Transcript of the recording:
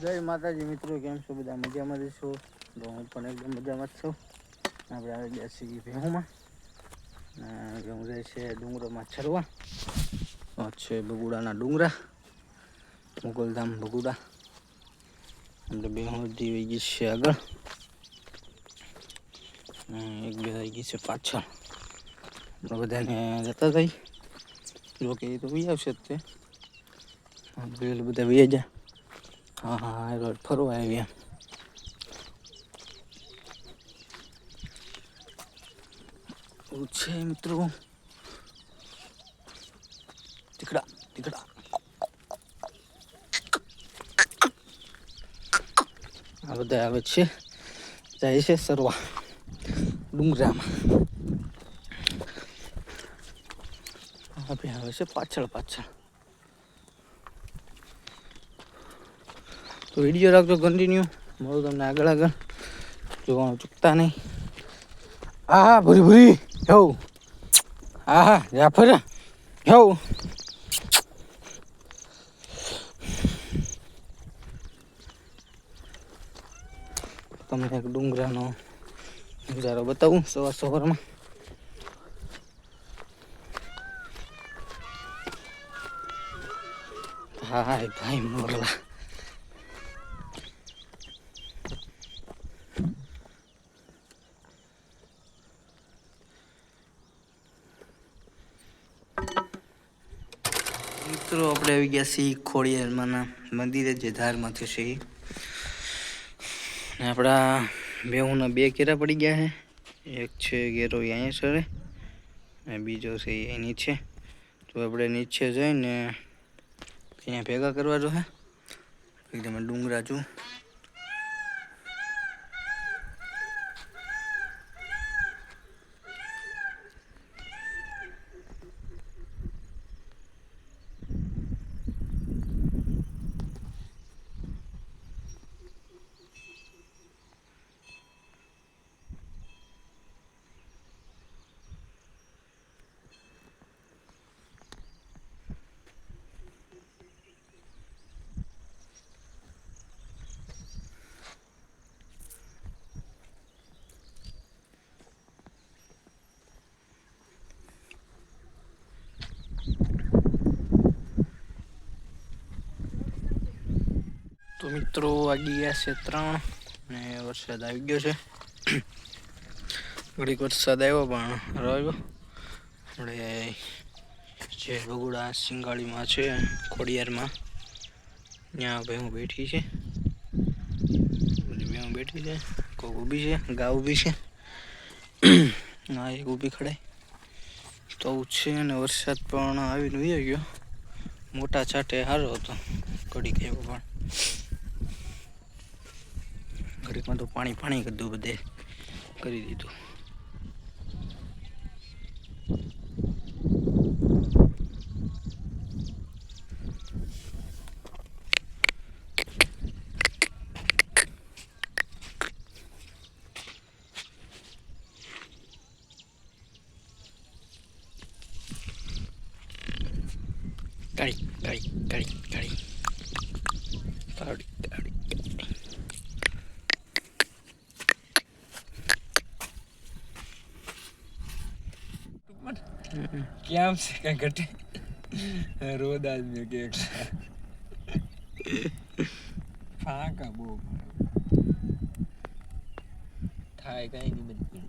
જય માતાજી મિત્રો, કેમ છો બધા? મજામાં જ છો? તો હું પણ એકદમ મજામાં જ છું. આપણે આવી ગયા છીએ ભેહુમાં. ભેહું જાય છે ડુંગરોમાં ચરવા. છે બગુડાના ડુંગરા, મોગલધામ બગુડા. આપણે ભેહું વહી ગઈ છે આગળ, એક બે થઈ ગઈ છે પાછળ. આપણે બધાને જતા થઈ, જોકે એ તો વહી આવશે જ તે. બધા વહી જા. હા હા, રોડ ફરવા આવ્યા. એવું છે મિત્રો. ટીકડા ટીકડા આ બધા આવે છે, જાય છે સરવા ડુંગરામાં. હવે આવે છે પાછળ પાછળ. તો વિડીયો રાખજો કન્ટિન્યુ, મળું તમને આગળ આગળ. જોવાનું ચૂકતા નહીં. હા હા, ભૂરી ભૂરી જવું. હા હા, જાફર જવું. તમને એક ડુંગરાનો નજારો બતાવું સવાર સવારમાં. હા ભાઈ મોરલા. મિત્રો આપણે આવી ગયા છીએ ખોડિયારમાંના મંદિરે, જે ધારમાંથી છે. આપણા ભેહુંના બે કેરા પડી ગયા છે. એક છે ઘેરો અહીંયા સરે, અને બીજો છે એ નીચે. તો આપણે નીચે જઈને અહીંયા ભેગા કરવા જો હે એકદમ ડુંગરા છું. તો મિત્રો વાગી ગયા છે 3 ને વરસાદ આવી ગયો છે. ઘડીક વરસાદ આવ્યો પણ રહ્યો. આપણે જે બગુડા સિંગાળીમાં છે ખોડિયારમાં, ત્યાં ભેહું બેઠી છે. ભેહું બેઠી છે, કોક ઊભી છે, ગા ઊભી છે. ના એક ઊભી ખડાય તો છે. અને વરસાદ પણ આવીને વયો ગયો. મોટા છાંટે સારો હતો, ઘડીક આવ્યો પણ ઘડીકમાં તો પાણી પાણી કીધું, બધે કરી દીધું. કાળી કાળી કાળી કાળી કાળી કાળી. क्या से क्या घटे रोद आदमी के फाका बो थाय कहीं नहीं बनती.